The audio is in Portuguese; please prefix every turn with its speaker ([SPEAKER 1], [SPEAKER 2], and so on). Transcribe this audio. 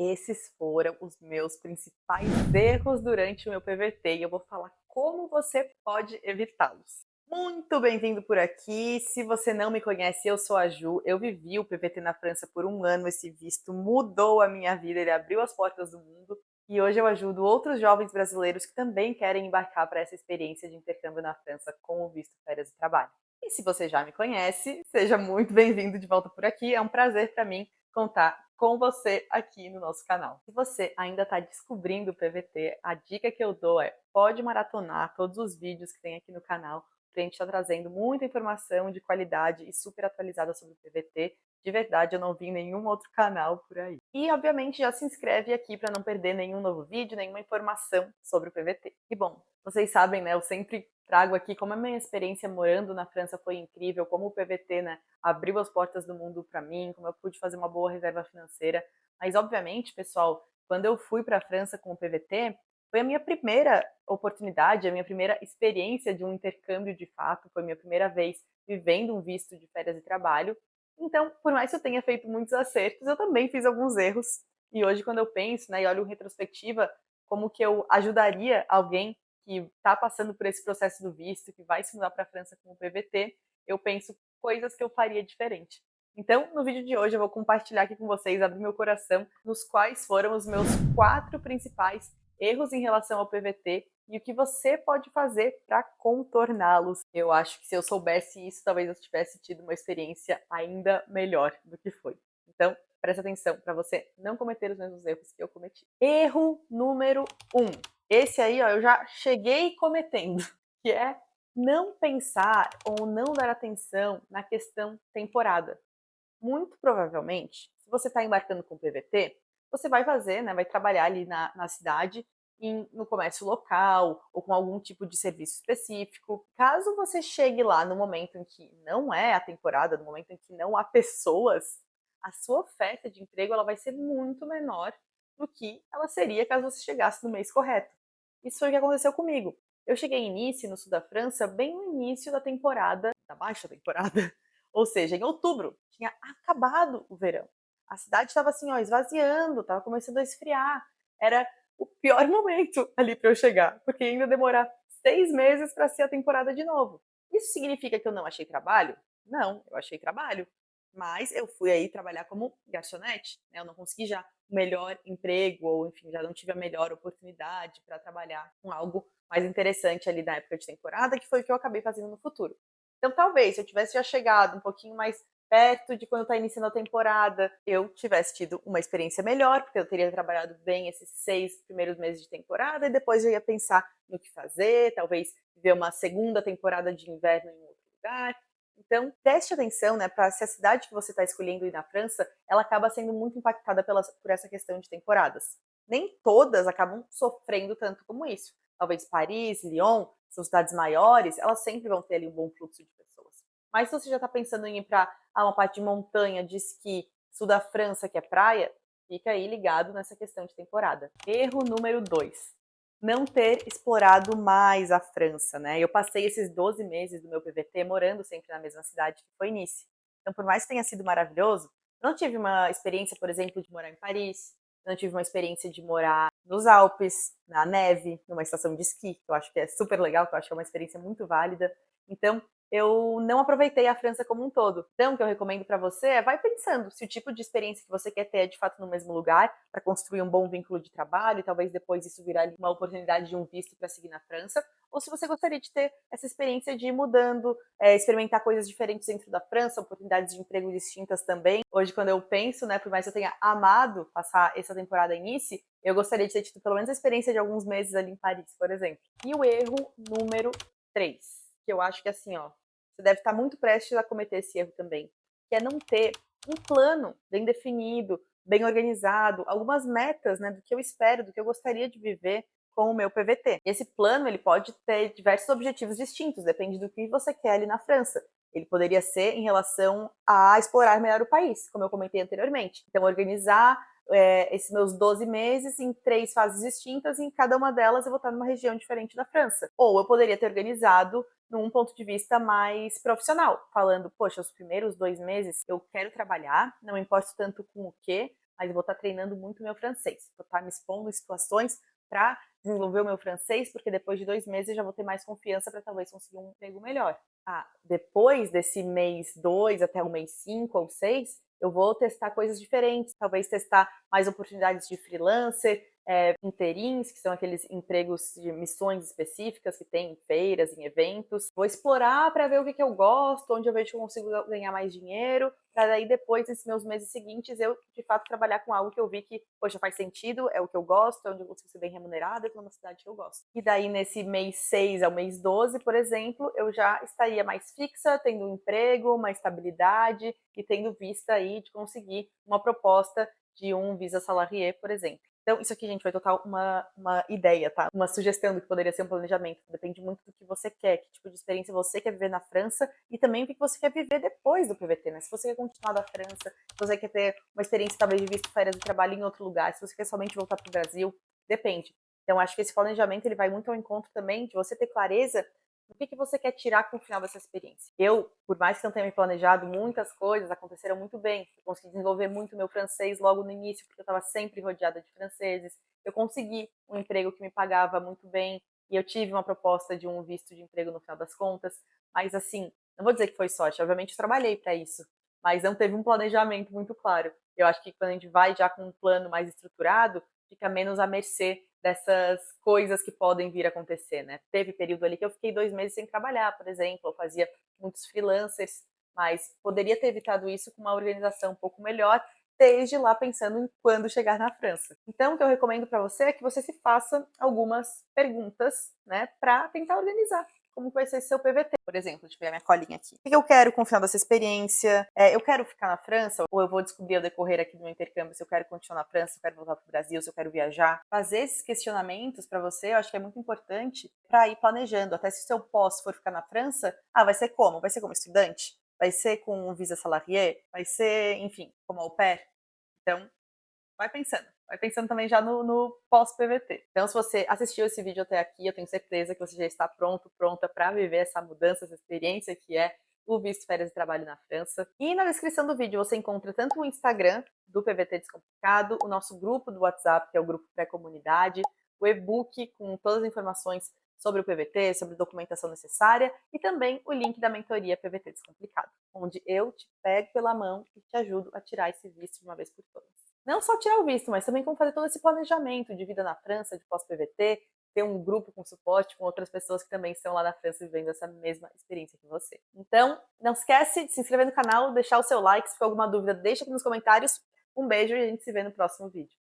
[SPEAKER 1] Esses foram os meus principais erros durante o meu PVT e eu vou falar como você pode evitá-los. Muito bem-vindo por aqui. Se você não me conhece, eu sou a Ju. Eu vivi o PVT na França por um ano. Esse visto mudou a minha vida, ele abriu as portas do mundo e hoje eu ajudo outros jovens brasileiros que também querem embarcar para essa experiência de intercâmbio na França com o visto férias e trabalho. E se você já me conhece, seja muito bem-vindo de volta por aqui. É um prazer para mim contar com você aqui no nosso canal. Se você ainda está descobrindo o PVT, a dica que eu dou é pode maratonar todos os vídeos que tem aqui no canal, porque a gente está trazendo muita informação de qualidade e super atualizada sobre o PVT. De verdade, eu não vi em nenhum outro canal por aí. E, obviamente, já se inscreve aqui para não perder nenhum novo vídeo, nenhuma informação sobre o PVT. E, bom, vocês sabem, né, eu sempre trago aqui como a minha experiência morando na França foi incrível, como o PVT, né, abriu as portas do mundo para mim, como eu pude fazer uma boa reserva financeira. Mas, obviamente, pessoal, quando eu fui para a França com o PVT, foi a minha primeira oportunidade, a minha primeira experiência de um intercâmbio de fato, foi a minha primeira vez vivendo um visto de férias e trabalho. Então, por mais que eu tenha feito muitos acertos, eu também fiz alguns erros. E hoje, quando eu penso, né, e olho em retrospectiva, como que eu ajudaria alguém que está passando por esse processo do visto, que vai se mudar para a França com o PVT, eu penso coisas que eu faria diferente. Então, no vídeo de hoje, eu vou compartilhar aqui com vocês, abrir meu coração, nos quais foram os meus 4 principais erros em relação ao PVT e o que você pode fazer para contorná-los. Eu acho que se eu soubesse isso, talvez eu tivesse tido uma experiência ainda melhor do que foi. Então, presta atenção para você não cometer os mesmos erros que eu cometi. Erro número 1. Esse aí, ó, eu já cheguei cometendo, que é não pensar ou não dar atenção na questão temporada. Muito provavelmente, se você está embarcando com PVT, você vai fazer, né, vai trabalhar ali na cidade, no comércio local ou com algum tipo de serviço específico. Caso você chegue lá no momento em que não é a temporada, no momento em que não há pessoas, a sua oferta de emprego ela vai ser muito menor do que ela seria caso você chegasse no mês correto. Isso foi o que aconteceu comigo. Eu cheguei em Nice, no sul da França, bem no início da temporada, da baixa temporada, ou seja, em outubro, tinha acabado o verão. A cidade estava assim, ó, esvaziando, estava começando a esfriar. Era o pior momento ali para eu chegar, porque ainda demorar 6 meses para ser a temporada de novo. Isso significa que eu não achei trabalho? Não, eu achei trabalho. Mas eu fui aí trabalhar como garçonete, né? Eu não consegui já o melhor emprego, ou enfim, já não tive a melhor oportunidade para trabalhar com algo mais interessante ali na época de temporada, que foi o que eu acabei fazendo no futuro. Então, talvez, se eu tivesse já chegado um pouquinho mais perto de quando está iniciando a temporada, eu tivesse tido uma experiência melhor, porque eu teria trabalhado bem esses 6 primeiros meses de temporada e depois eu ia pensar no que fazer, talvez ver uma segunda temporada de inverno em outro lugar. Então, preste atenção, né, para se a cidade que você está escolhendo ir na França, ela acaba sendo muito impactada por essa questão de temporadas. Nem todas acabam sofrendo tanto como isso. Talvez Paris, Lyon, são cidades maiores, elas sempre vão ter ali um bom fluxo de pessoas. Mas se você já está pensando em ir para uma parte de montanha, de esqui, sul da França, que é praia, fica aí ligado nessa questão de temporada. Erro número 2. Não ter explorado mais a França, né? Eu passei esses 12 meses do meu PVT morando sempre na mesma cidade que foi Nice. Então, por mais que tenha sido maravilhoso, eu não tive uma experiência, por exemplo, de morar em Paris, não tive uma experiência de morar nos Alpes, na neve, numa estação de esqui, que eu acho que é super legal, que eu acho que é uma experiência muito válida. Então, eu não aproveitei a França como um todo. Então, o que eu recomendo para você é vai pensando se o tipo de experiência que você quer ter é de fato no mesmo lugar, para construir um bom vínculo de trabalho e talvez depois isso virar uma oportunidade de um visto para seguir na França, ou se você gostaria de ter essa experiência de ir mudando, experimentar coisas diferentes dentro da França, oportunidades de emprego distintas também. Hoje, quando eu penso, né, por mais que eu tenha amado passar essa temporada em Nice, eu gostaria de ter tido pelo menos a experiência de alguns meses ali em Paris, por exemplo. E o erro número 3, que eu acho que assim, ó, você deve estar muito prestes a cometer esse erro também, que é não ter um plano bem definido, bem organizado, algumas metas, né, do que eu espero, do que eu gostaria de viver com o meu PVT. Esse plano, ele pode ter diversos objetivos distintos, depende do que você quer ali na França. Ele poderia ser em relação a explorar melhor o país, como eu comentei anteriormente. Então, organizar esses meus 12 meses em 3 fases distintas, e em cada uma delas eu vou estar numa região diferente da França. Ou eu poderia ter organizado num ponto de vista mais profissional, falando, poxa, os primeiros 2 meses eu quero trabalhar, não importo tanto com o quê, mas eu vou estar treinando muito o meu francês. Vou estar me expondo em situações para desenvolver o meu francês, porque depois de 2 meses eu já vou ter mais confiança para talvez conseguir um emprego melhor. Depois desse mês 2 até o mês 5 ou 6, eu vou testar coisas diferentes, talvez testar mais oportunidades de freelancer, interins, que são aqueles empregos de missões específicas que tem em feiras, em eventos. Vou explorar para ver o que eu gosto, onde eu vejo que eu consigo ganhar mais dinheiro, para daí depois, nesses meus meses seguintes, eu de fato trabalhar com algo que eu vi que, poxa, faz sentido, é o que eu gosto, é onde eu consigo ser bem remunerada e numa cidade que eu gosto. E daí, nesse mês 6 ao mês 12, por exemplo, eu já estaria mais fixa, tendo um emprego, uma estabilidade e tendo vista aí de conseguir uma proposta de um visa salarié, por exemplo. Então, isso aqui, gente, vai tocar uma ideia, tá? Uma sugestão do que poderia ser um planejamento. Depende muito do que você quer, que tipo de experiência você quer viver na França e também o que você quer viver depois do PVT, né? Se você quer continuar da França, se você quer ter uma experiência talvez de visto férias de trabalho em outro lugar, se você quer somente voltar para o Brasil, depende. Então, acho que esse planejamento ele vai muito ao encontro também de você ter clareza o que você quer tirar com o final dessa experiência. Eu, por mais que não tenha me planejado, muitas coisas aconteceram muito bem. Eu consegui desenvolver muito meu francês logo no início, porque eu estava sempre rodeada de franceses. Eu consegui um emprego que me pagava muito bem e eu tive uma proposta de um visto de emprego no final das contas. Mas assim, não vou dizer que foi sorte, obviamente eu trabalhei para isso, mas não teve um planejamento muito claro. Eu acho que quando a gente vai já com um plano mais estruturado, fica menos à mercê dessas coisas que podem vir a acontecer, né? Teve período ali que eu fiquei 2 meses sem trabalhar, por exemplo, eu fazia muitos freelancers, mas poderia ter evitado isso com uma organização um pouco melhor, desde lá pensando em quando chegar na França. Então, o que eu recomendo para você é que você se faça algumas perguntas, né, para tentar organizar como vai ser seu PVT. Por exemplo, deixa eu pegar minha colinha aqui. O que eu quero com o final dessa experiência? Eu quero ficar na França? Ou eu vou descobrir ao decorrer aqui do meu intercâmbio se eu quero continuar na França, se eu quero voltar para o Brasil, se eu quero viajar? Fazer esses questionamentos para você, eu acho que é muito importante para ir planejando. Até se o seu pós for ficar na França, vai ser como? Vai ser como estudante? Vai ser com um visa salarié? Vai ser, enfim, como au pair? Então, vai pensando também já no pós-PVT. Então, se você assistiu esse vídeo até aqui, eu tenho certeza que você já está pronto, pronta para viver essa mudança, essa experiência que é o visto férias de trabalho na França. E na descrição do vídeo você encontra tanto o Instagram do PVT Descomplicado, o nosso grupo do WhatsApp, que é o grupo pré-comunidade, o e-book com todas as informações sobre o PVT, sobre a documentação necessária e também o link da mentoria PVT Descomplicado, onde eu te pego pela mão e te ajudo a tirar esse visto de uma vez por todas. Não só tirar o visto, mas também como fazer todo esse planejamento de vida na França, de pós-PVT, ter um grupo com suporte com outras pessoas que também estão lá na França vivendo essa mesma experiência que você. Então, não esquece de se inscrever no canal, deixar o seu like, se for alguma dúvida, deixa aqui nos comentários. Um beijo e a gente se vê no próximo vídeo.